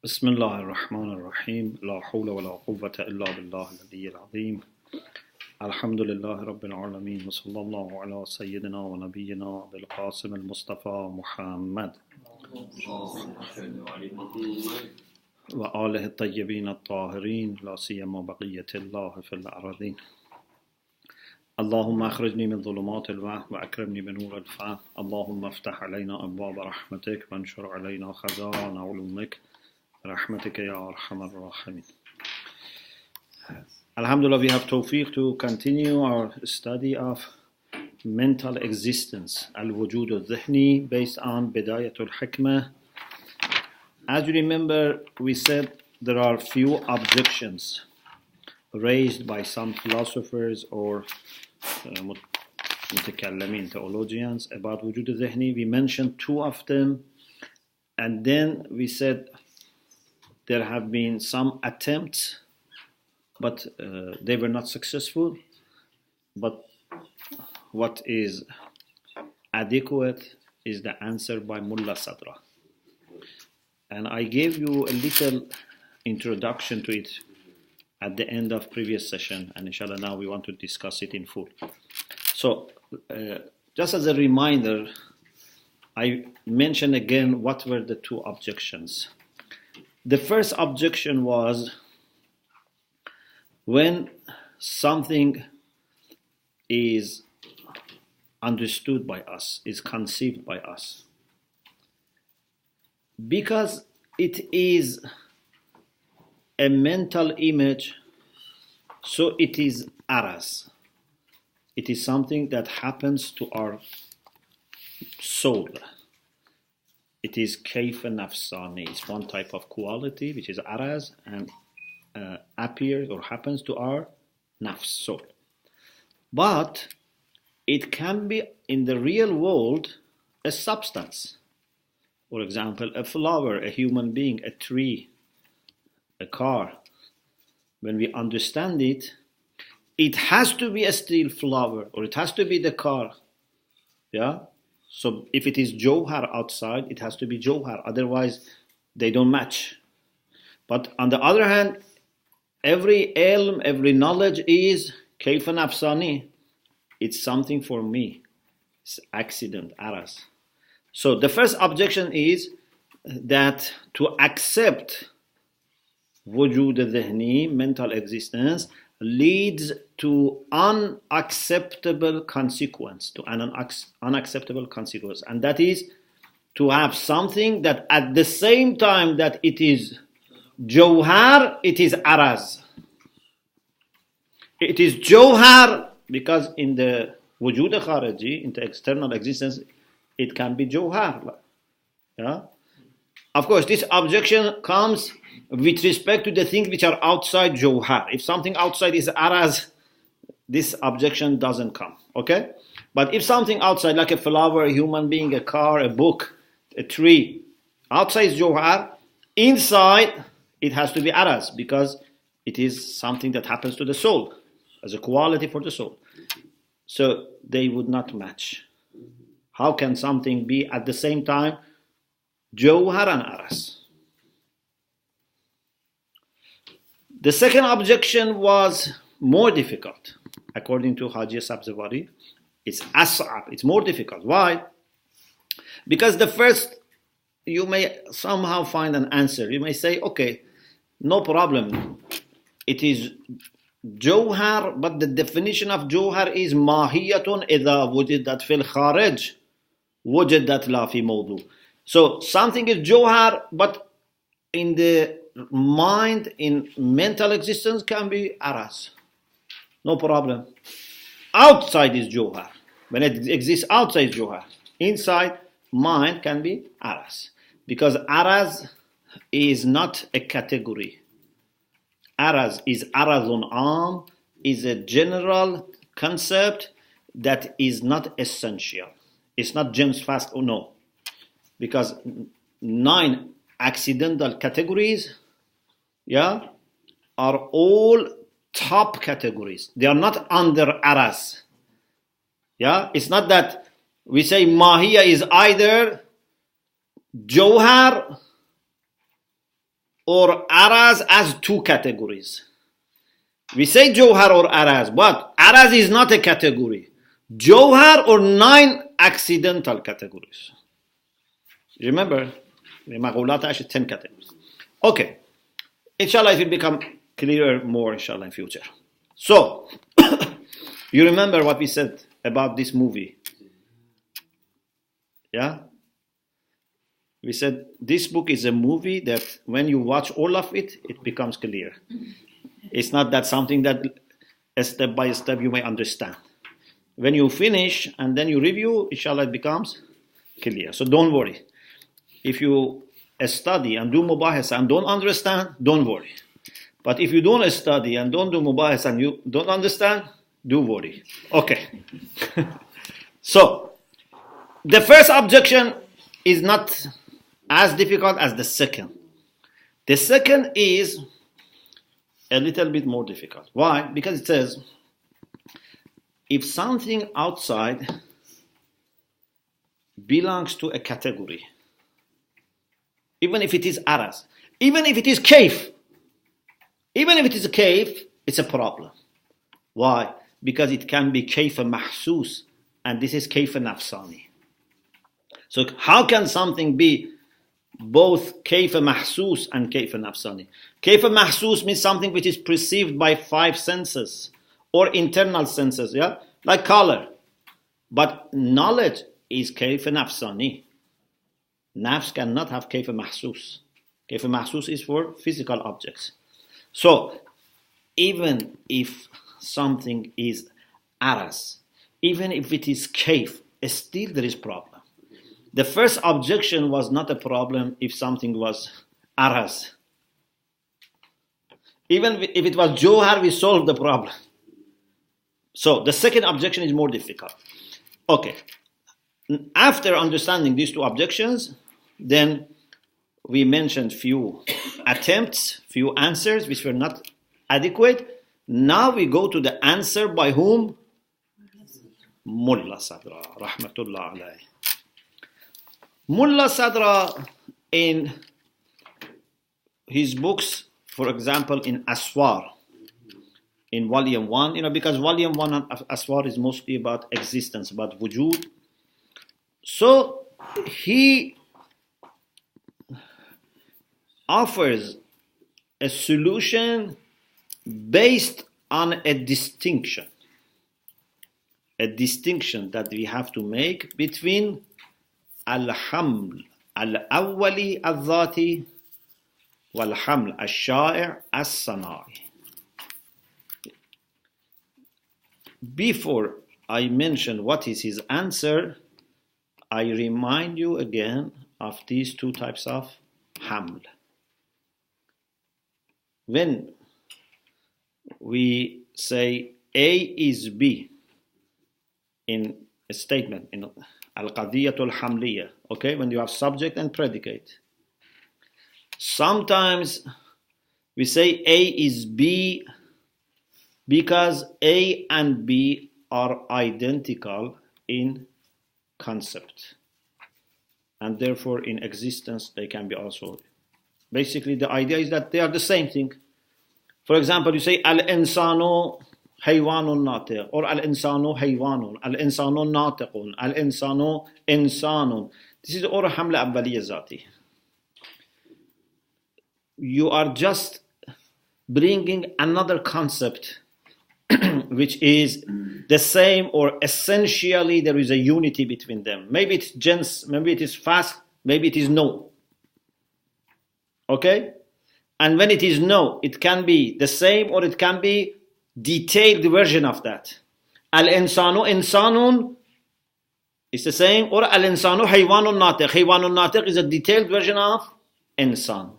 بسم الله الرحمن الرحيم لا حول ولا قوة إلا بالله العلي العظيم الحمد لله رب العالمين وصلى الله على سيدنا ونبينا بالقاسم المصطفى محمد وآله الطيبين الطاهرين لا سيما بقية الله في الأرضين اللهم أخرجني من ظلمات الوهم وأكرمني بنور الفهم اللهم افتح علينا أبواب رحمتك وانشر علينا خزائن علومك رحمتك يا أرحم الراحمين. Alhamdulillah, we have tawfiq to continue our study of mental existence, al-wujud al-dhihni, based on Bidayat al-Hikmah. As you remember, we said there are few objections raised by some philosophers or mutakallamin, theologians, about wujud al-dhihni. We mentioned two of them, and then we said there have been some attempts, but they were not successful. But what is adequate is the answer by Mullah Sadra. And I gave you a little introduction to it at the end of previous session, and inshallah now we want to discuss it in full. So just as a reminder, I mention again what were the two objections. The first objection was when something is understood by us, is conceived by us, because it is a mental image, so it is aras. It is something that happens to our soul. It is kayf nafsani. It's one type of quality which is aras and appears or happens to our nafs, soul. But it can be in the real world a substance. For example, a flower, a human being, a tree, a car. When we understand it, it has to be a still flower or it has to be the car. Yeah? So if it is Jawhar outside, it has to be Jawhar. Otherwise, they don't match. But on the other hand, every ilm, every knowledge is kayfa nafsani. It's something for me. It's accident, aras. So the first objection is that to accept wujud al-dhihni, mental existence, leads to unacceptable consequence, unacceptable consequence. And that is to have something that at the same time that it is Jawhar, it is araz. It is Jawhar because in the wujud al-kharaji, in the external existence, it can be Jawhar. Yeah? Of course, this objection comes with respect to the things which are outside Jawhar. If something outside is araz, this objection doesn't come. Okay? But if something outside, like a flower, a human being, a car, a book, a tree, outside is Jawhar, inside it has to be araz because it is something that happens to the soul as a quality for the soul. So they would not match. How can something be at the same time Jawhar and aras? The second objection was more difficult. According to Haji Sabzawari, it's as'ab, it's more difficult. Why? Because the first, you may somehow find an answer. You may say, okay, no problem. It is Jawhar, but the definition of Jawhar is mahiyatun idha wujidat fil kharij wujidat la fi mawdu. So something is Jawhar, but in the mind, in mental existence, can be aras. No problem. Outside is Jawhar. When it exists outside Jawhar. Inside, mind can be aras. Because aras is not a category. Aras is arazun am, is a general concept that is not essential. It's not James Fast, oh no. Because 9 accidental categories, yeah, are all top categories. They are not under aras. Yeah, it's not that we say Mahiya is either Jawhar or araz as two categories. We say Jawhar or araz, but araz is not a category. Jawhar or 9 accidental categories. Remember, Maghulat actually 10 categories. Okay. Inshallah, it will become clearer more, inshallah, in future. So, you remember what we said about this movie? Yeah? We said this book is a movie that when you watch all of it, it becomes clear. It's not that something that step by step you may understand. When you finish and then you review, inshallah, it becomes clear. So don't worry. If you study and do mubahasa and don't understand, don't worry. But if you don't study and don't do mubahasa and you don't understand, do worry. Okay. So, the first objection is not as difficult as the second. The second is a little bit more difficult. Why? Because it says, if something outside belongs to a category, even if it is aras, even if it is kayf, even if it is a kayf, it's a problem. Why? Because it can be kayf mahsus, and this is kayf nafsani. So how can something be both kayf mahsus and kayf nafsani? Kayf mahsus means something which is perceived by 5 senses or internal senses, yeah, like color. But knowledge is kayf nafsani. Nafs cannot have kayf mahsus. Kayf mahsus is for physical objects. So, even if something is aras, even if it is kayf, still there is problem. The first objection was not a problem if something was aras. Even if it was Jawhar, we solved the problem. So, the second objection is more difficult. Okay. After understanding these two objections, then we mentioned few attempts, few answers which were not adequate. Now we go to the answer by whom? Mullah Sadra, rahmatullah alayhi. Mullah Sadra, in his books, for example, in Aswar, in volume 1, because volume 1 of Aswar is mostly about existence, about wujud. So he offers a solution based on a distinction that we have to make between al-haml al-awwali al-dhati wal-haml al-sha'i' al-sana'i. Before I mention what is his answer, I remind you again of these two types of haml. When we say A is B in a statement, in al-qadiyatul hamliya, okay, when you have subject and predicate, sometimes we say A is B because A and B are identical in concept, and therefore in existence they can be also. Basically, the idea is that they are the same thing. For example, you say al-insanu haywanun natiq, or al-insanu haywanun, al-insanu natiqun, al-insanu insanun. This is all hamla awwaliya zati. You are just bringing another concept which is the same, or essentially there is a unity between them. Maybe it's gens, maybe it is fast, maybe it is no. Okay? And when it is no, it can be the same or it can be detailed version of that. Al-insanu insanun is the same, or al-insanu haywanun natiq. Haywanun natiq is a detailed version of insan.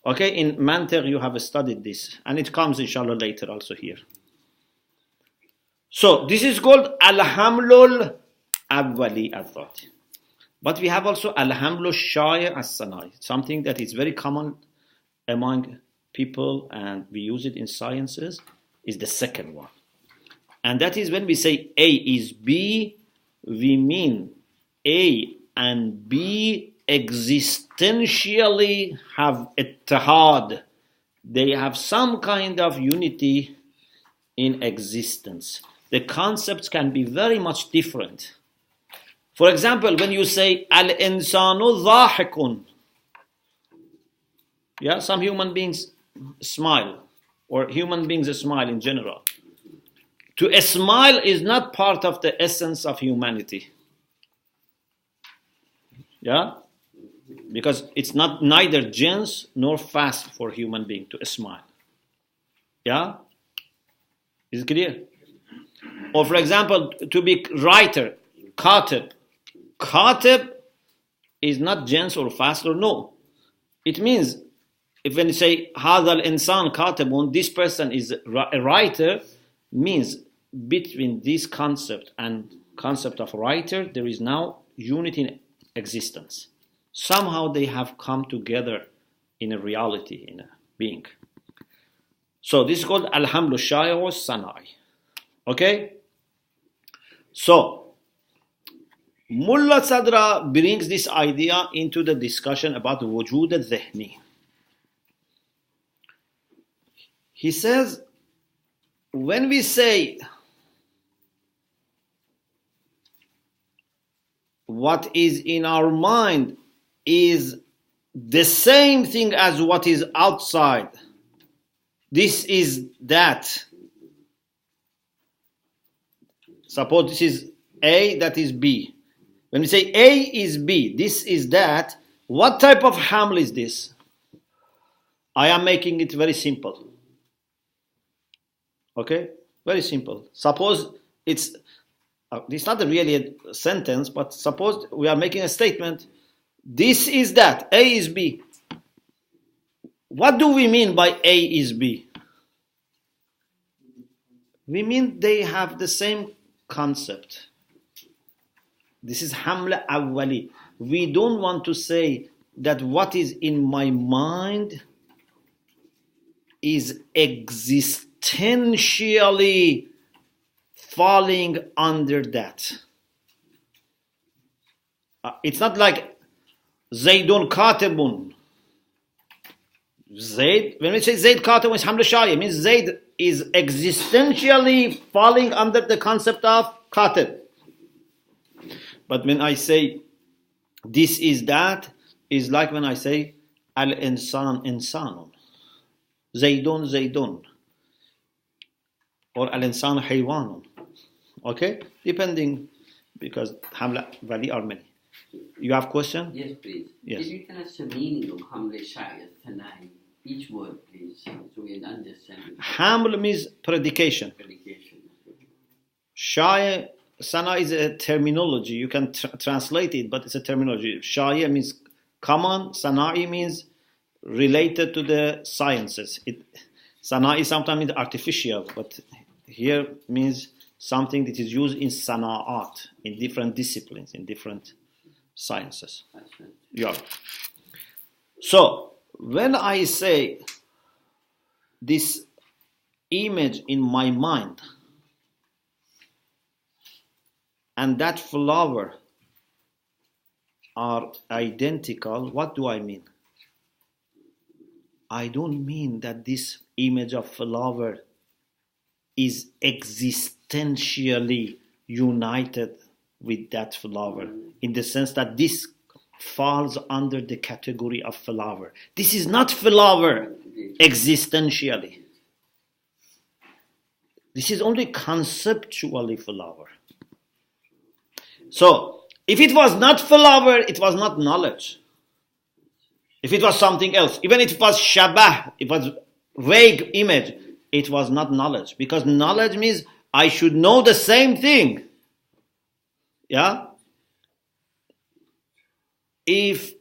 Okay, in Mantiq you have studied this, and it comes inshallah later also here. So this is called al-hamlul awwali al-dhati. But we have also al-hamlu sha'i as-sanai, something that is very common among people, and we use it in sciences, is the second one. And that is when we say A is B, we mean A and B existentially have ittihad. They have some kind of unity in existence. The concepts can be very much different. For example, when you say al-insanu dhahikun, yeah, some human beings smile, or human beings smile in general. To smile is not part of the essence of humanity. Yeah? Because it's not neither jins nor fast for human being to smile. Yeah? Is it clear? Or for example, to be writer, katib. Katib is not jins or fast or no. It means, if when you say هذا الإنسان كاتب, this person is a writer, means between this concept and concept of writer, there is now unity in existence. Somehow they have come together in a reality, in a being. So this is called Al-Hamlu Shai or Sana'i. Okay? So, Mullah Sadra brings this idea into the discussion about Wujud al-Dhihni. He says, when we say what is in our mind is the same thing as what is outside, this is that. Suppose this is A, that is B. When we say A is B, this is that, what type of haml is this? I am making it very simple. Okay? Very simple. Suppose it's not really a sentence, but suppose we are making a statement. This is that. A is B. What do we mean by A is B? We mean they have the same concept. This is hamla awwali. We don't want to say that what is in my mind is existentially falling under that. It's not like Zaydun katibun. Zayd, when we say Zayd katibun, it's hamla shaya. It means Zayd is existentially falling under the concept of katib. But when I say this is that, is like when I say al-insan insanun, Zaydun Zaydun, or al-insan haywanun. Okay? Depending, because hamla vali are many. You have question? Yes, please. Yes. Can you tell us the meaning of hamla shaya thanai? Each word, please, so we understand. Haml means predication. Shaya, sana is a terminology. You can translate it, but it's a terminology. Shaya means common. Sana'i means related to the sciences. Sana'i sometimes means artificial, but here means something that is used in sana'at, in different disciplines, in different sciences. Yeah. So, when I say this image in my mind and that flower are identical, what do I mean? I don't mean that this image of flower is existentially united with that flower, in the sense that this falls under the category of flower. This is not flower existentially. This is only conceptually flower. So, if it was not flower, it was not knowledge. If it was something else, even if it was shabah, it was vague image, it was not knowledge. Because knowledge means I should know the same thing. Yeah? If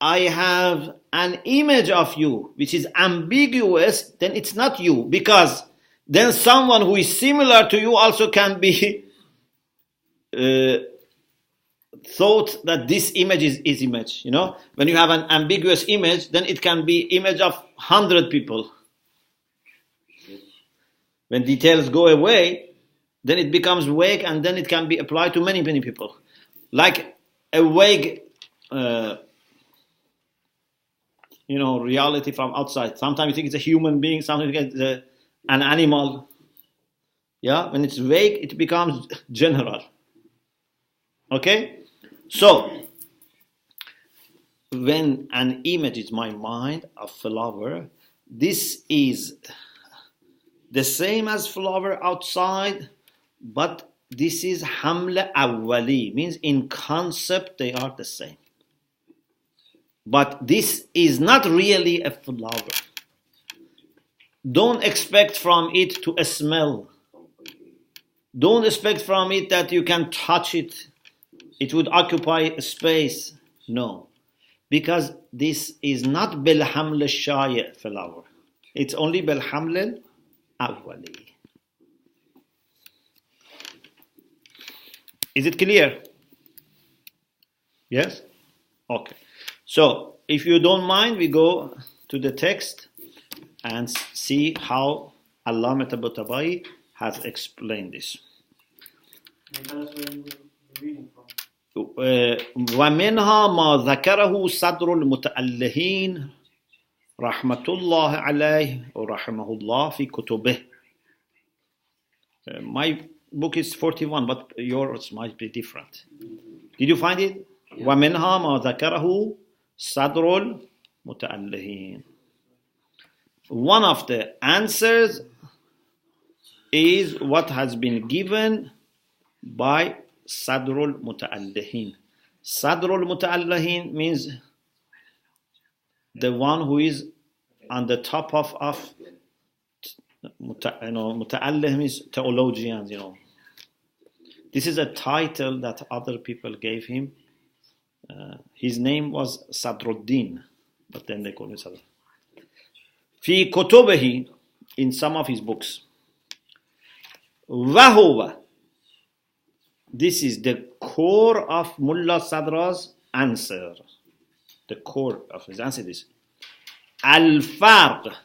I have an image of you which is ambiguous, then it's not you, because then someone who is similar to you also can be thought that this image is image. You know, when you have an ambiguous image, then it can be image of 100 people. When details go away, then it becomes vague, and then it can be applied to many people. Like a vague reality from outside. Sometimes you think it's a human being, sometimes you think it's an animal. Yeah, when it's vague, it becomes general. Okay? So, when an image is my mind, a flower, this is the same as flower outside, but this is hamla awwali, means in concept they are the same. But this is not really a flower. Don't expect from it to smell. Don't expect from it that you can touch it. It would occupy space. No. Because this is not bil haml al-shayi' flower. It's only bil haml al-awwali. Is it clear? Yes? Okay. So, if you don't mind, we go to the text and see how Allama Tabatabai has explained this. Tell us where you're reading from. ومنها ما ذكره صدر المتألهين رحمة الله عليه ورحمه الله في كتبه. My book is 41, but yours might be different. Did you find it? Yeah. ومنها ما ذكره صدر المتألهين. One of the answers is what has been given by Sadrul Muta'allihin. Sadrul Muta'allihin means the one who is on the top of Muta'allih means theologians, This is a title that other people gave him. His name was Sadruddin, but then they called him Sadr. في كتبه, in some of his books. وهو, this is the core of Mullah Sadra's answer. The core of his answer is الفرق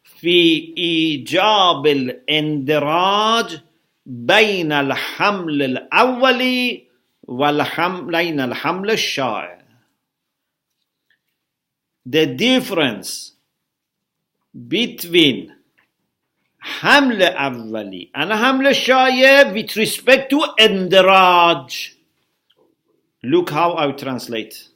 في إيجاب الاندراج بين الحمل الأولي بين الحمل الشائع. The difference between حمل أولي and حمل شائع with respect to انdraj. Look how I translate.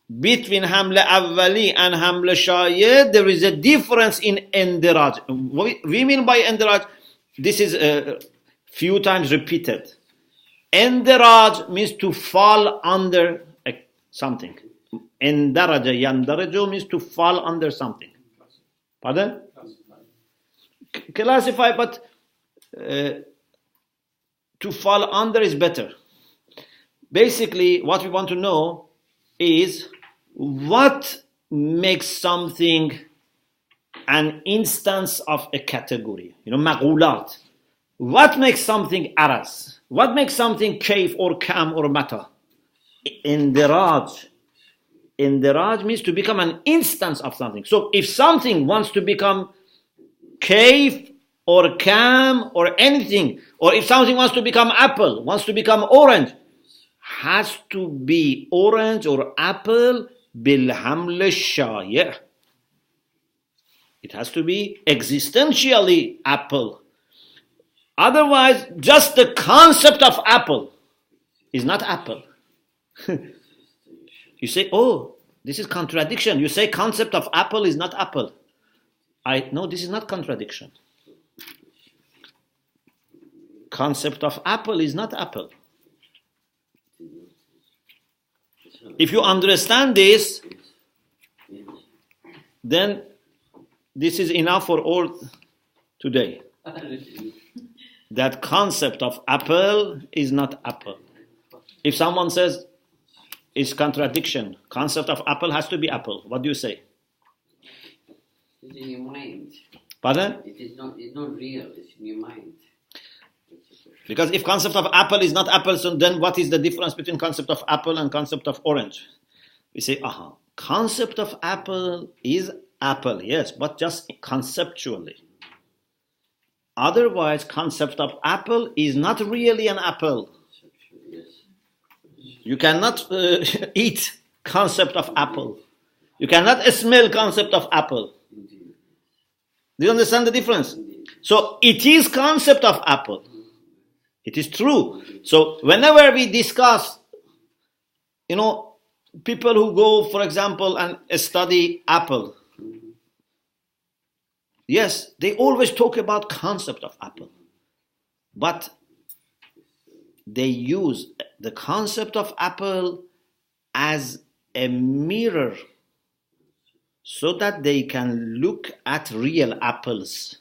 Between حمل أولي and حمل شائع, there is a difference in انdraj. What we mean by انdraj, this is a few times repeated. Endaraj means to fall under something. Endaraja, yandaraju means to fall under something. Pardon? Classify, but to fall under is better. Basically, what we want to know is what makes something an instance of a category. Maqulat. What makes something aras? What makes something kayf or kam or mata? Indiraj. Indiraj means to become an instance of something. So if something wants to become kayf or kam or anything, or if something wants to become apple, wants to become orange, has to be orange or apple bil haml shayi'. It has to be existentially apple. Otherwise, just the concept of apple is not apple. You say, oh, this is contradiction. You say concept of apple is not apple. No, this is not contradiction. Concept of apple is not apple. If you understand this, then this is enough for all today. That concept of apple is not apple. If someone says it's contradiction, concept of apple has to be apple, what do you say? It's in your mind. Pardon? It's not real, it's in your mind. Because if concept of apple is not apple, so then what is the difference between concept of apple and concept of orange? We say, concept of apple is apple, yes, but just conceptually. Otherwise, concept of apple is not really an apple. You cannot eat concept of apple. You cannot smell concept of apple. Indeed. Do you understand the difference? So it is concept of apple. It is true. So whenever we discuss, people who go, for example, and study apple, yes, they always talk about concept of apple. But they use the concept of apple as a mirror so that they can look at real apples.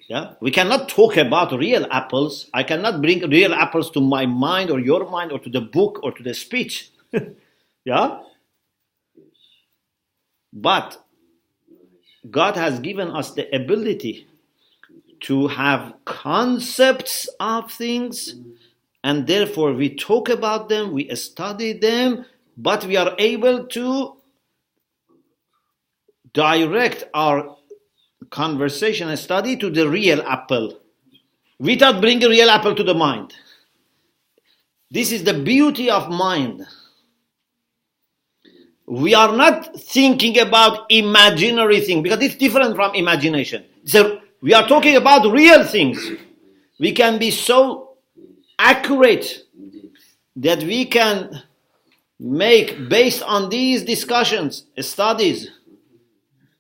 Yeah, we cannot talk about real apples. I cannot bring real apples to my mind or your mind or to the book or to the speech. Yeah? But God has given us the ability to have concepts of things, and therefore we talk about them, we study them, but we are able to direct our conversation and study to the real apple without bringing real apple to the mind. This is the beauty of mind. We are not thinking about imaginary things because it's different from imagination. So we are talking about real things. We can be so accurate that we can make, based on these discussions, studies,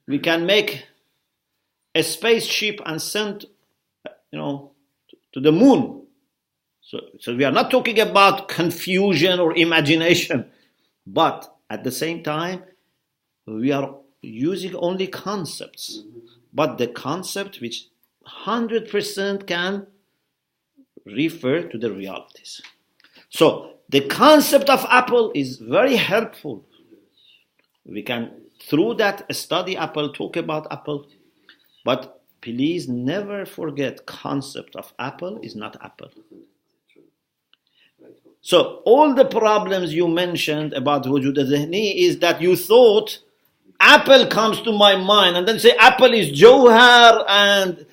we can make a spaceship and send, to the moon. So we are not talking about confusion or imagination, but at the same time, we are using only concepts, but the concept which 100% can refer to the realities. So the concept of apple is very helpful. We can, through that, study apple, talk about apple, but please never forget, concept of apple is not apple. So all the problems you mentioned about wujud al-zihni is that you thought apple comes to my mind and then say apple is jawhar and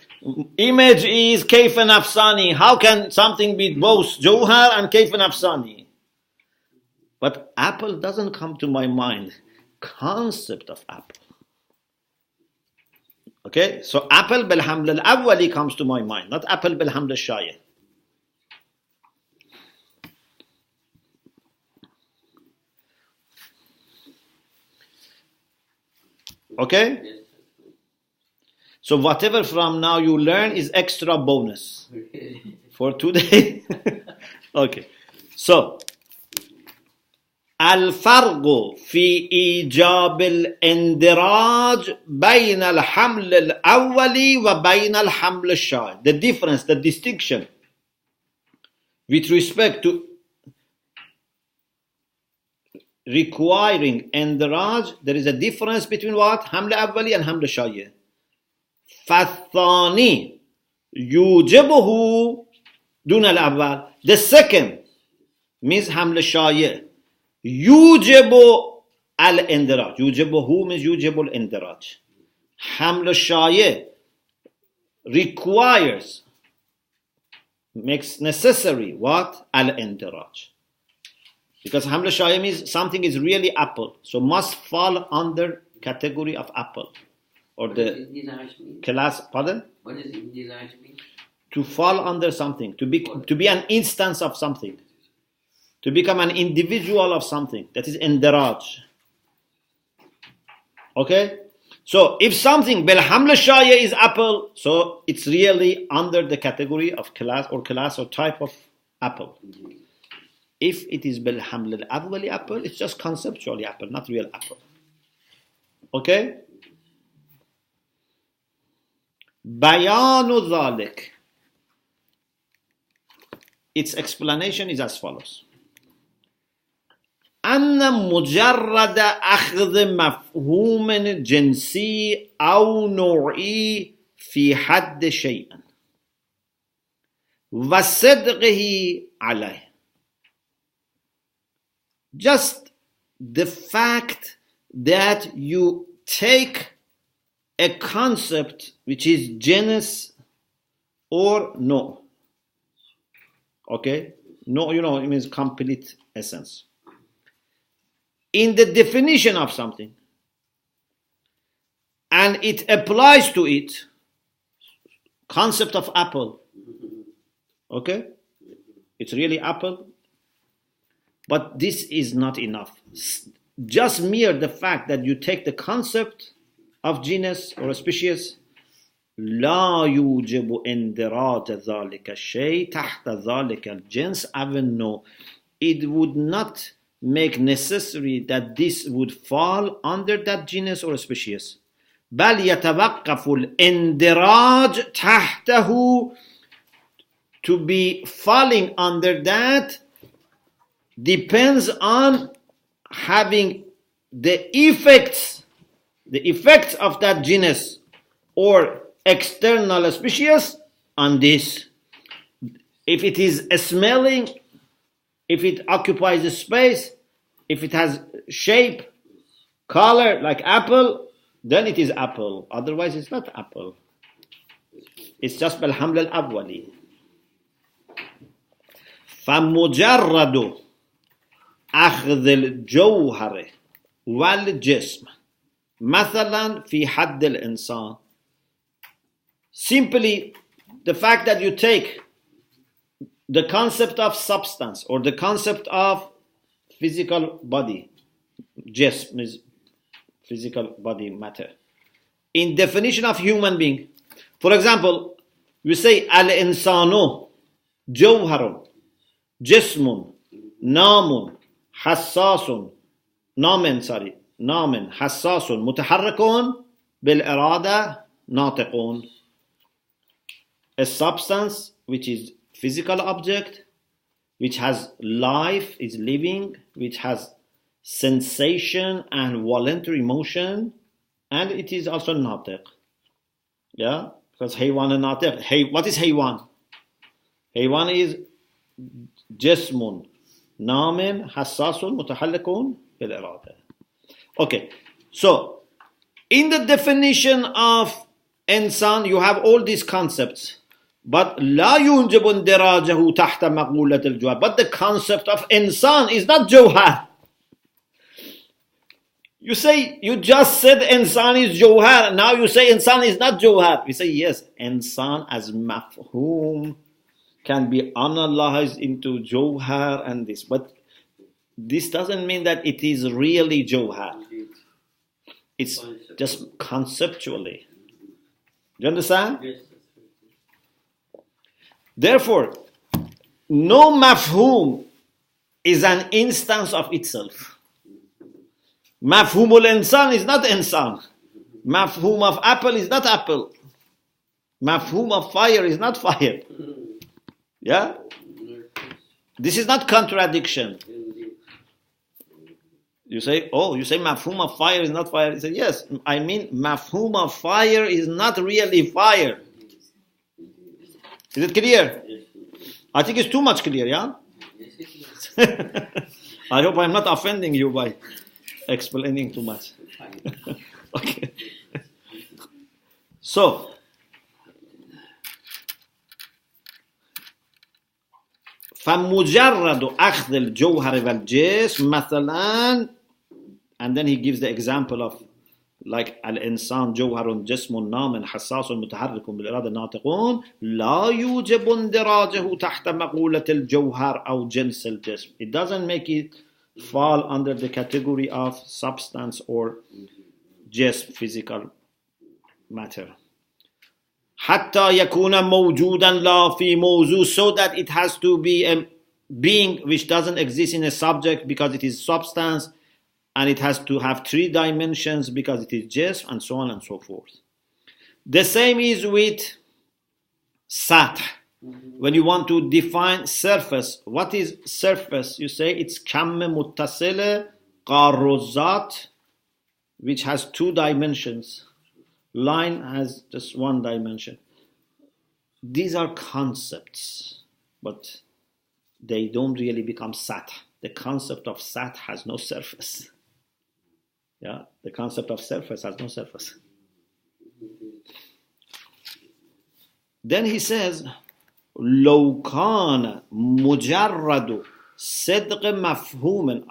image is kayf nafsani. How can something be both jawhar and kayf nafsani? But apple doesn't come to my mind. Concept of apple. Okay, so apple bil haml al-awwali comes to my mind, not apple bil haml al-shayah. Okay? So whatever from now you learn is extra bonus for today. Okay. So الفرق في إيجاب الاندراج بين الحمل الأولي وبين الحمل الشاذ. The difference, the distinction with respect to requiring اندراج, there is a difference between what? حمل أولي and حمل شاذ. فالثاني يوجبه دون الأول. The second means حمل شاذ. يوجب الاندراج. يوجبه means يوجب الاندراج. حمل الشاذ requires, makes necessary what? الاندراج. Because حمل الشاذ means something is really apple, so must fall under category of apple or the class. Pardon? What does indiraj mean? To fall under something, to be an instance of something, to become an individual of something. That is indiraj. Okay? So if something bil haml shaya is apple, so it's really under the category of class or type of apple. If it is bil haml al-awwali apple, it's just conceptually apple, not real apple. Okay? Bayanu dhalik. Its explanation is as follows. أن مجرد أخذ مفهوم جنسي أو نوعي في حد شيء وصدقه عليه. Just the fact that you take a concept which is genus or no. Okay? No, it means complete essence. In the definition of something, and it applies to it, concept of apple. Okay? It's really apple. But this is not enough. Just mere the fact that you take the concept of genus or a species, لا يوجب اندراج ذلك الشيء تحت ذلك الجنس, even though it would not make necessary that this would fall under that genus or species. بل يتوقف الاندراج تحته, to be falling under that depends on having the effects of that genus or external species on this. If it is smelling, if it occupies a space, if it has shape, color like apple, then it is apple. Otherwise it's not apple. It's just بالحمل الأولي. فمجرد أخذ الجوهر والجسم مثلا في حد الإنسان, simply the fact that you take the concept of substance or the concept of physical body, jism is physical body matter, in definition of human being. For example, you say al-insanu jawharun jismun namun hassasun namen hassasun mutaharrikun bil irada natiqun. A substance which is physical object, which has life, is living, which has sensation and voluntary motion, and it is also natiq. Yeah, because haywan and natiq. What is haywan? Haywan is jismun namin hassasun mutahallikun bil irada. Okay, so in the definition of insan you have all these concepts, but لا يوجب اندراجه تحت مقولة الجوهر. But the concept of insan is not jawhar. You say, you just said insan is jawhar, now you say insan is not jawhar. We say yes, insan as mafhum can be analyzed into jawhar and this, but this doesn't mean that it is really jawhar. It's just conceptually. Do you understand? Yes. Therefore, no mafhum is an instance of itself. Mafhumul insan is not insan. Mafhum of apple is not apple. Mafhum of fire is not fire. Yeah? This is not contradiction. You say mafhum of fire is not fire. You say, yes, I mean mafhum of fire is not really fire. Is it clear? I think it's too much clear, yeah? I hope I'm not offending you by explaining too much. Okay. So, فَمُجَرَّدُ أَخْذِ الْجَوْهَرِ وَالْجِسْمِ مثلا, and then he gives the example of like الإنسان جوهر جسم نام حساس متحرك بالإرادة ناطقون لا يوجب اندراجه تحت مقولة الجوهر أو جنس الجسم. It doesn't make it fall under the category of substance or just physical matter. حتى يكون موجودا لا في موضوع, so that it has to be a being which doesn't exist in a subject because it is substance, and it has to have 3 dimensions because it is just, and so on and so forth. The same is with sath. When you want to define surface, what is surface? You say it's kamme muttasile qarruzat, which has 2 dimensions. Line has just 1 dimension. These are concepts, but they don't really become sath. The concept of sath has no surface. Yeah, the concept of surface has no surface. Then he says, لو كان مجرد صدق مفهوم,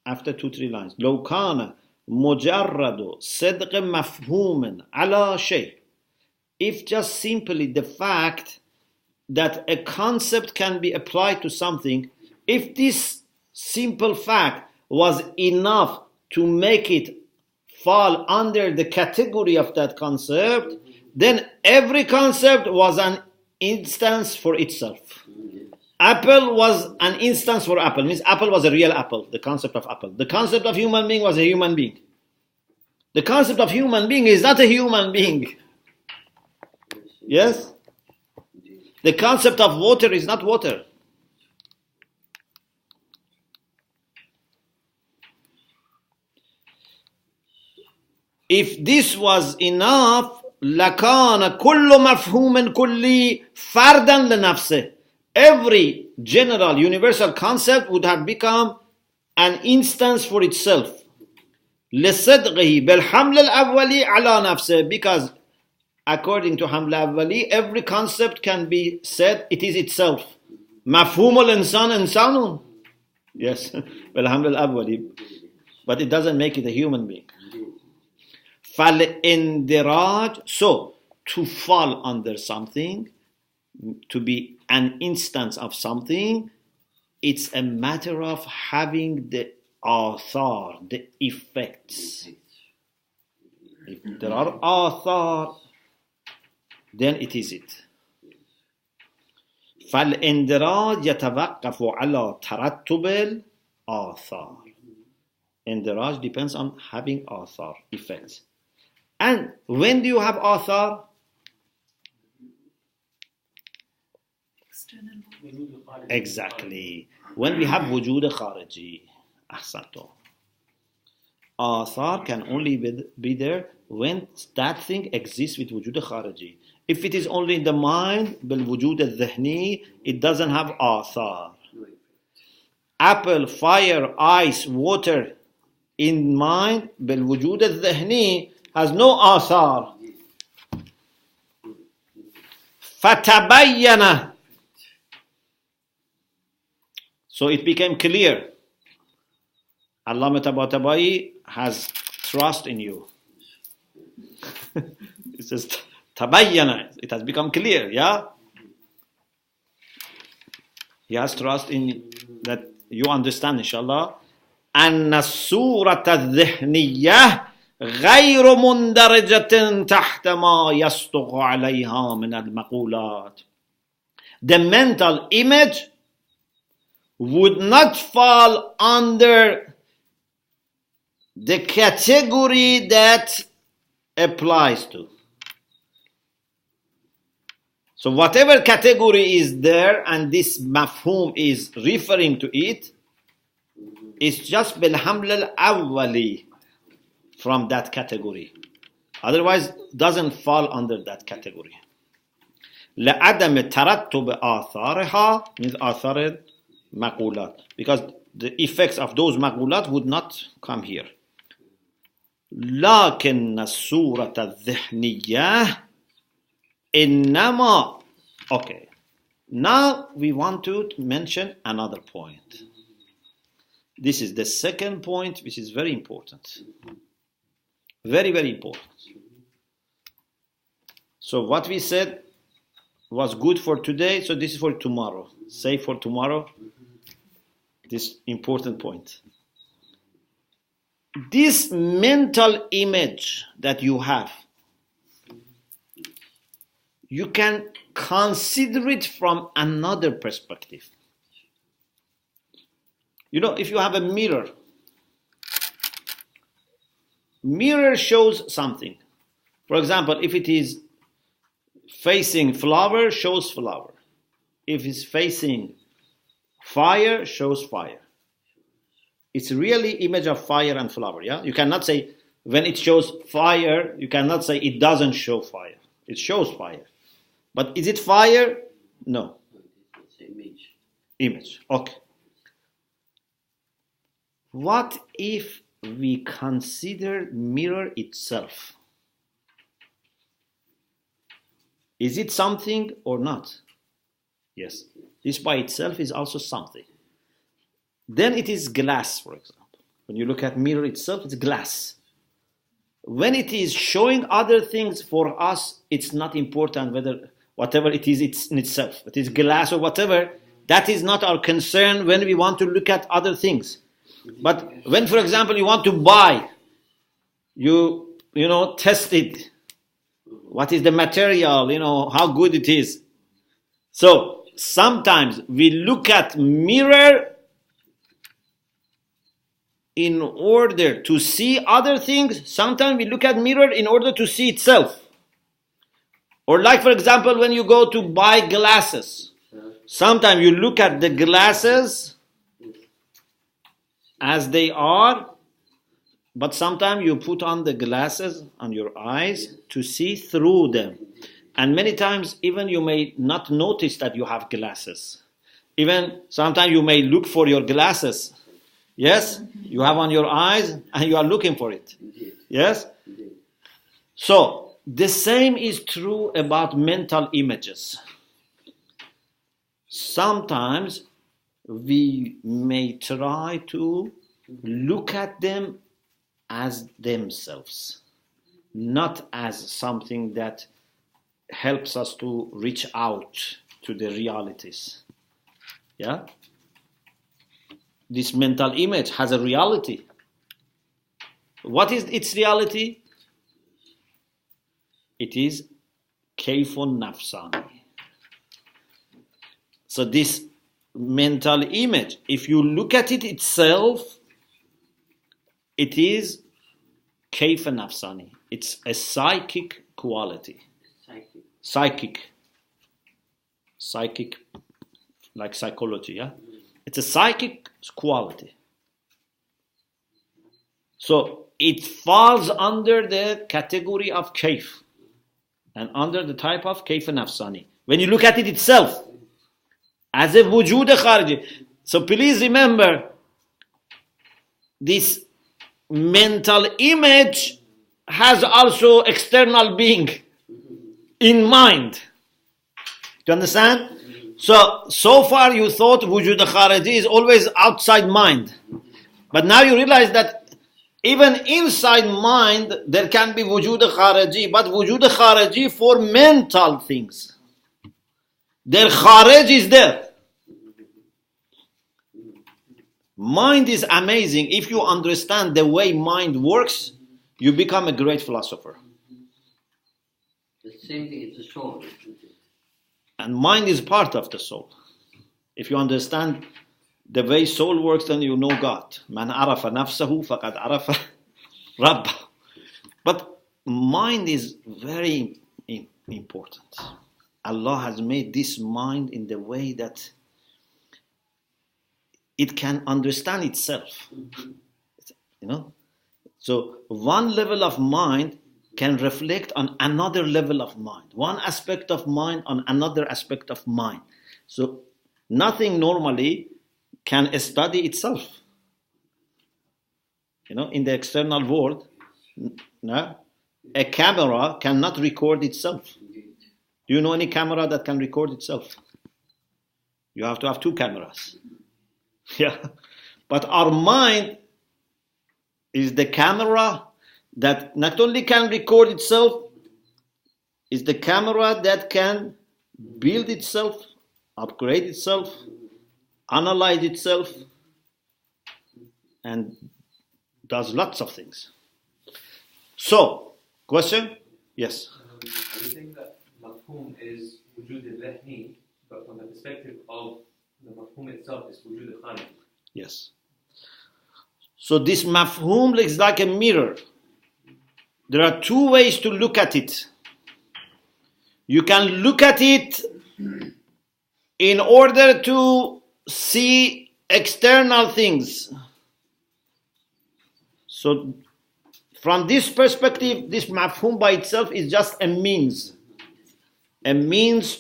after 2-3 lines, لو كان مجرد صدق مفهوم على شيء, if just simply the fact that a concept can be applied to something, if this simple fact was enough to make it fall under the category of that concept, then every concept was an instance for itself. Apple was an instance for apple, means apple was a real apple, the concept of apple. The concept of human being was a human being. The concept of human being is not a human being. Yes? The concept of water is not water. If this was enough, لَكَانَ كُلُّ مَفْهُومٍ كُلِّي فَرْدًا لَنَفْسِهِ. Every general, universal concept would have become an instance for itself. لِصِدْغِهِ بِالْحَمْلِ الْأَوَّلِ عَلَى نَفْسِهِ. Because according to Haml al-Awwali, every concept can be said it is itself. مَفْهُومُ الْإِنسَانِ إِنسَانٌ. Yes, بِالْحَمْلِ الْأَوَّلِ. But it doesn't make it a human being. فَالْإِنْدِرَاجِ. So, to fall under something, to be an instance of something, it's a matter of having the athar, the effects. If there are athar, then it is it. فَالْإِنْدِرَاجِ يَتَوَقَّفُ عَلَى تَرَتُّبِ الْآثَارِ. Indiraj depends on having athar, effects. And when do you have athar? Exactly. When we have wujud khariji. Ahsanto. Athar can only be there when that thing exists with wujud khariji. If it is only in the mind, bil wujud al-dhihni, it doesn't have athar. Apple, fire, ice, water in mind, bil wujud al-dhihni, has no athar. Fatabayyana. So it became clear. Allama Tabatabai has trust in you. It says tabayyana. It has become clear, yeah? He has trust in that you understand, inshallah. أن الصورة الذهنية غير مندرجة تحت ما يصدق عليها من المقولات. The mental image would not fall under the category that applies to. So whatever category is there and this mafhum is referring to it, it's just bilhaml al-awwali from that category. Otherwise, doesn't fall under that category. لعدم ترتب آثارها means آثار المقولات, because the effects of those مقولات would not come here. لكن الصورة الذهنية إنما. Okay, now we want to mention another point. This is the second point, which is very important. Very, very important. So what we said was good for today, so this is for tomorrow. Save for tomorrow this important point. This mental image that you have, you can consider it from another perspective. You know, if you have a mirror, mirror shows something. For example, if it is facing flower, shows flower. If it's facing fire, shows fire. It's really image of fire and flower, yeah? You cannot say, when it shows fire, you cannot say it doesn't show fire. It shows fire. But is it fire? No. Image. Okay. What if we consider mirror itself? Is it something or not? Yes. This by itself is also something. Then it is glass, for example. When you look at mirror itself, it's glass. When it is showing other things for us, it's not important whether whatever it is it's in itself. It is glass or whatever. That is not our concern when we want to look at other things. But when, for example, you want to buy, you test it. What is the material? How good it is. So sometimes we look at mirror in order to see other things. Sometimes we look at mirror in order to see itself. Or like, for example, when you go to buy glasses, sometimes you look at the glasses as they are, but sometimes you put on the glasses on your eyes to see through them. And many times even you may not notice that you have glasses. Even sometimes you may look for your glasses. Yes? You have on your eyes and you are looking for it. Yes? So, the same is true about mental images. Sometimes we may try to look at them as themselves, not as something that helps us to reach out to the realities. Yeah? This mental image has a reality. What is its reality? It is kayfun nafsani. So this mental image, if you look at it itself, it is kayfun nafsani. It's a psychic quality. Psychic, like psychology, yeah? It's a psychic quality. So it falls under the category of kayf and under the type of kayf nafsani. When you look at it itself as a wujud khariji. So please remember, this mental image has also external being in mind. Do you understand? So far you thought wujud khariji is always outside mind. But now you realize that even inside mind there can be wujud khariji, but wujud khariji for mental things. Their kharij is there. Mind is amazing. If you understand the way mind works, you become a great philosopher. The same thing is the soul. And mind is part of the soul. If you understand the way soul works, then you know God. Man arafa nafsahu faqad arafa rabbah. But mind is very important. Allah has made this mind in the way that it can understand itself. So one level of mind can reflect on another level of mind. One aspect of mind on another aspect of mind. So nothing normally can study itself. In the external world, a camera cannot record itself. Do you know any camera that can record itself? You have to have two cameras. Yeah. But our mind is the camera that not only can record itself, is the camera that can build itself, upgrade itself, analyze itself, and does lots of things. So, question? Yes. Do you think that mafhum is wujud al-lahni, but from the perspective of the mafhum itself is wujud al-khariji? Yes. So this mafhum looks like a mirror. There are two ways to look at it. You can look at it in order to see external things. So from this perspective, this mafhum by itself is just a means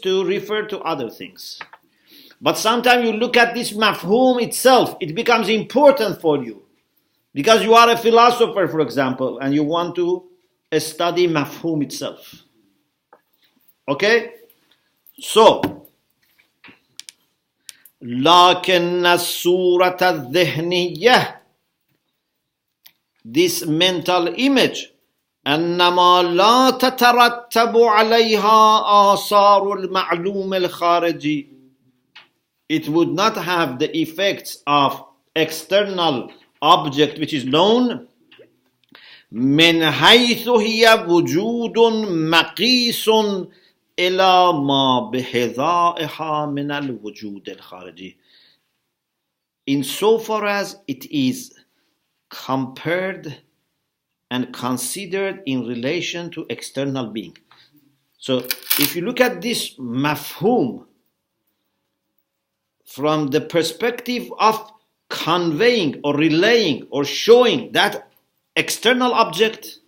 to refer to other things. But sometimes you look at this mafhum itself, it becomes important for you. Because you are a philosopher, for example, and you want to study mafhum itself. Okay? So, لكن الصورة الذهنية, this mental image, أنما لا تترتب عليها آثار المعلوم الخارجي, it would not have the effects of external object which is known, من حيث هي وجود مقيس إلى ما بحذائها من الوجود الخارجي, insofar as it is compared and considered in relation to external being. So if you look at this mafhum from the perspective of conveying or relaying or showing that external object,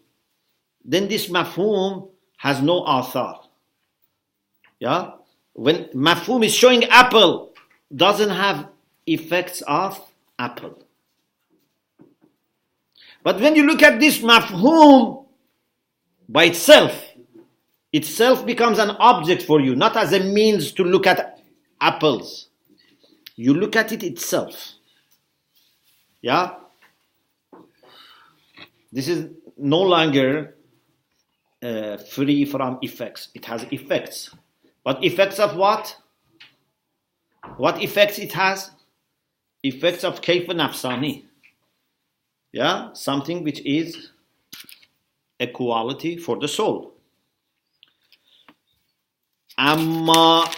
then this mafhum has no athar. Yeah? When mafhum is showing apple, doesn't have effects of apple. But when you look at this mafhum by itself becomes an object for you, not as a means to look at apples. You look at it itself. Yeah? This is no longer free from effects. It has effects. But effects of what? What effects it has? Effects of kayf nafsani. Yeah, something which is a quality for the soul. أما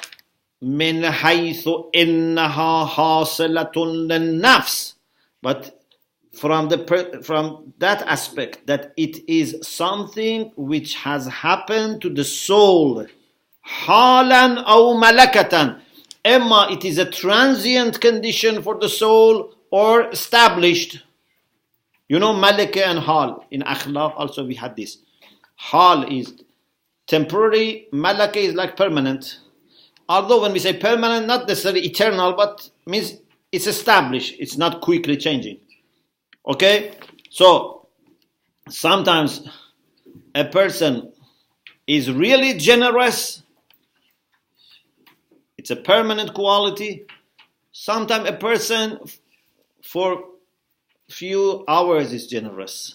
من حيث إنها حاصلة للنفس, but from that aspect that it is something which has happened to the soul, حالا أو ملكة, إما it is a transient condition for the soul or established. You know, malaka and hal. In akhlaq also we had this. Hal is temporary, malaka is like permanent. Although when we say permanent, not necessarily eternal, but means it's established. It's not quickly changing. Okay? So, sometimes a person is really generous. It's a permanent quality. Sometimes a person for few hours is generous.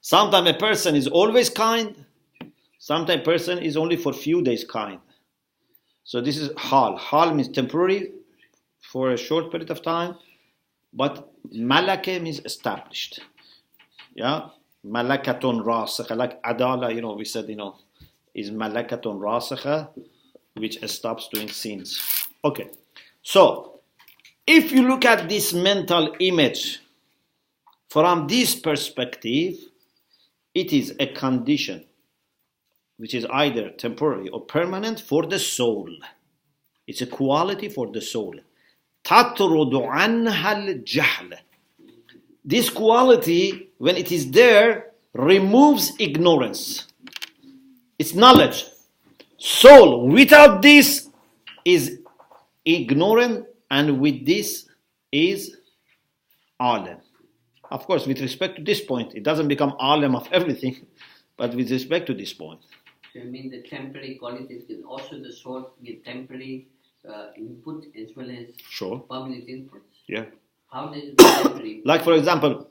Sometimes a person is always kind. Sometimes a person is only for few days kind. So this is hal. Hal means temporary for a short period of time. But malaka means established. Yeah? Malakatun rasikha. Like adala, we said, is malakatun rasikha, which stops doing sins. Okay. So, if you look at this mental image from this perspective, it is a condition which is either temporary or permanent for the soul. It's a quality for the soul. تَطْرُدُ عَنْهَا الْجَهْلَ. This quality, when it is there, removes ignorance. It's knowledge. Soul, without this, is ignorant, and with this is alim. Of course, with respect to this point, it doesn't become alim of everything, but with respect to this point. So you mean the temporary qualities can also the soul give temporary input as well as permanent input? Yeah. How does it temporary? Like for example,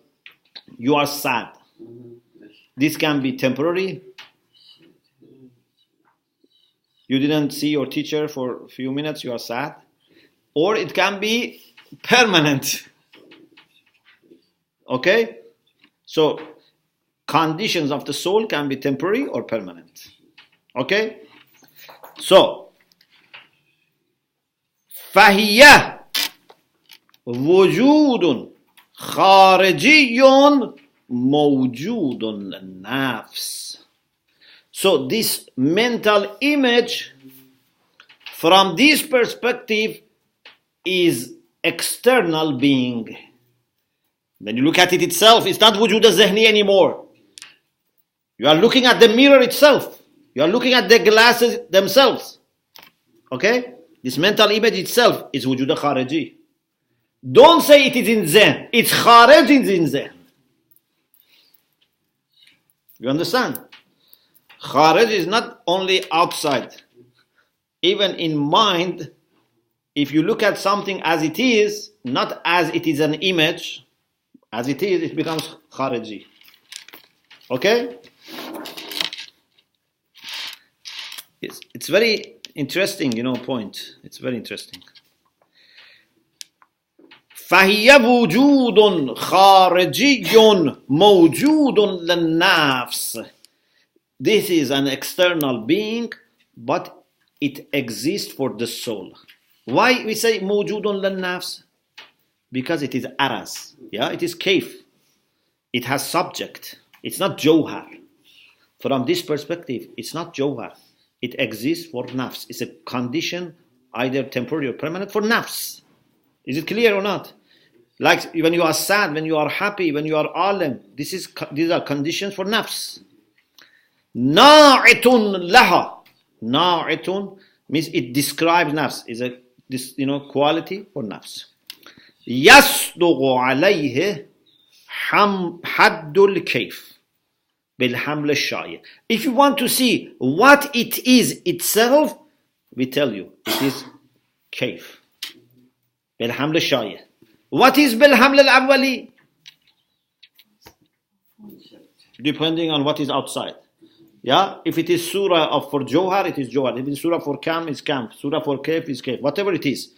you are sad. Mm-hmm. Yes. This can be temporary. You didn't see your teacher for a few minutes, you are sad. Or it can be permanent. Okay? So, conditions of the soul can be temporary or permanent. Okay? So, فَهِيَ وُجُودٌ خَارِجِيٌّ مَوْجُودٌ النَّفْسِ. So, this mental image, from this perspective, is external being. When you look at it itself, it's not wujud al-zihni anymore. You are looking at the mirror itself. You are looking at the glasses themselves. Okay? This mental image itself is wujud al-khariji. Don't say it is in zihn. It's kharij in zihn. You understand? Kharij is not only outside. Even in mind, if you look at something as it is, not as it is an image, as it is, it becomes khariji. Okay? It's very interesting, point. It's very interesting. فهي وجود خارجي موجود للنفس. This is an external being, but it exists for the soul. Why we say موجود للنفس? Because it is aras. Yeah, it is kayf. It has subject. It's not jawhar. From this perspective, it's not jawhar. It exists for nafs. It's a condition, either temporary or permanent, for nafs. Is it clear or not? Like when you are sad, when you are happy, when you are alim, these are conditions for nafs. Na'itun laha. Na'itun means it describes nafs. Is a quality for nafs. Yasdugu alayhi haddul kayf. If you want to see what it is itself, we tell you it is kayf. بالحمل الشايع. What is بالحمل الأولي? Depending on what is outside. Yeah, if it is surah for Johar, it is Johar. If it is surah for Kam, it's Kam. Surah for Kayf is Kayf. Whatever it is.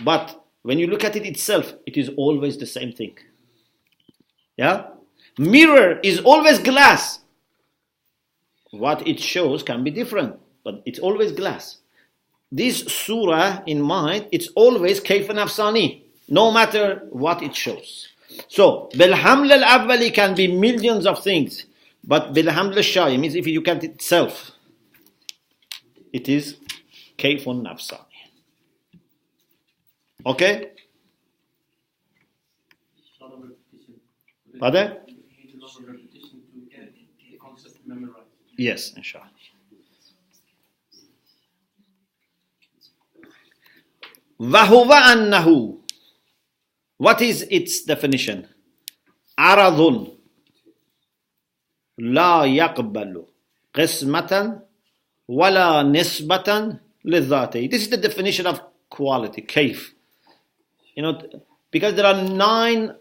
But when you look at it itself, it is always the same thing. Yeah? Mirror is always glass. What it shows can be different, but it's always glass. This surah in mind, it's always kayf nafsani, no matter what it shows. So, bilhaml al-awwali can be millions of things, but bilhaml al-shayi means if you look at it itself, it is kayf nafsani. Okay? Pardon? Yes, inshallah. Wahuwa annahu. What is its definition? Aradun la yaqbalu qismatan wala nisbatan lidhati. This is the definition of quality, kayf. Because there are 9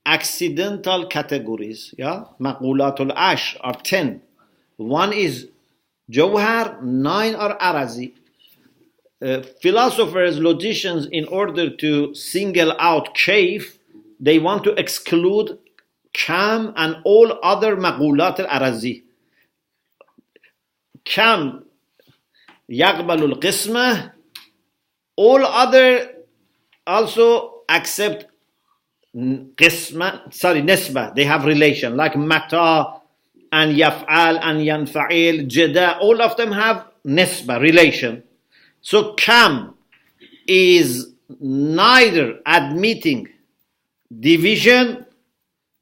accidental categories. Yeah, maqulatul ash are 10. 1 is jawhar, 9 are arazi. Philosophers, logicians, in order to single out kayf, they want to exclude kam and all other maqulat al-arazi. Kam yaqbalul qismah, all other also accept nisbah, they have relation, like mata and yaf'al and yanfa'il, jada, all of them have nisbah, relation. So kam is neither admitting division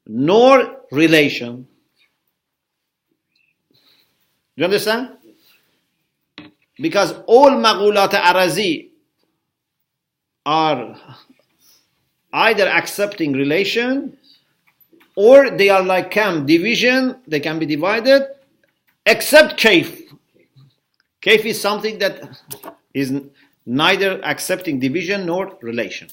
nor relation. Do you understand? Because all maqulat arazi are either accepting relation or they are like kam, division, they can be divided, except kayf. Kayf is something that is neither accepting division nor relation.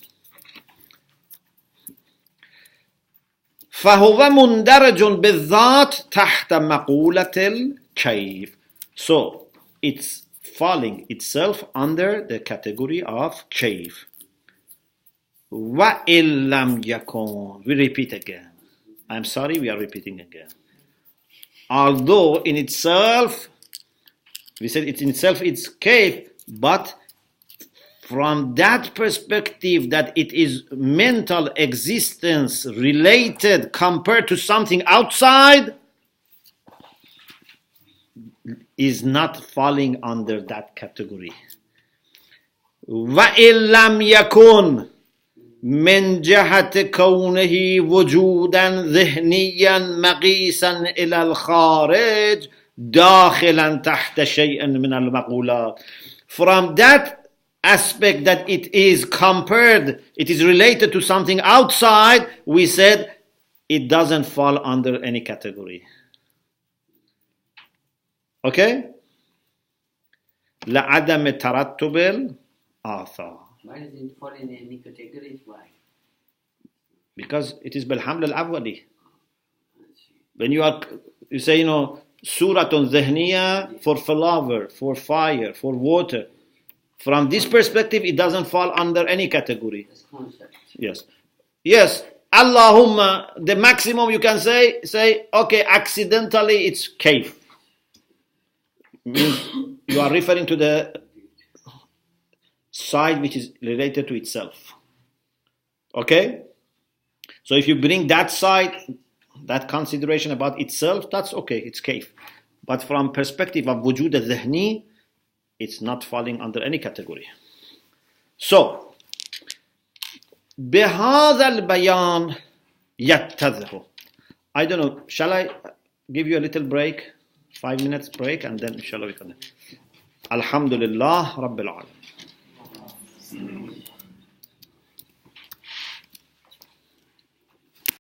فهو مندرج بالذات تحت مقولة الكيف. So it's falling itself under the category of kayf. وَإِن لَمْ يَكُنْ. We repeat again. I'm sorry, we are repeating again. Although in itself, we said it's in itself it's kayf, but from that perspective that it is mental existence related compared to something outside, is not falling under that category. وَإِن لَمْ يَكُنْ من جهة كونه وجودا ذهنيا مقيسا إلى الخارج داخلا تحت شيء من المقولات. From that aspect that it is compared, it is related to something outside, we said it doesn't fall under any category. Okay? لعدم ترتب آثار. Why does it fall in any categories? Why? Because it is بالحمل الأولي. When you say, Suratun Dhihniya for flower, for fire, for water. From this perspective, it doesn't fall under any category. This concept. Yes. Allahumma, the maximum you can say, okay, accidentally it's kayf. Means you are referring to the side which is related to itself. Okay? So if you bring that side, that consideration about itself, that's okay, it's kayf. But from perspective of wujud al-dhihni, it's not falling under any category. So, بهذا البيان يتضح. I don't know, shall I give you a little break? 5 minutes break and then inshallah we can. Alhamdulillah Rabbil Alamin.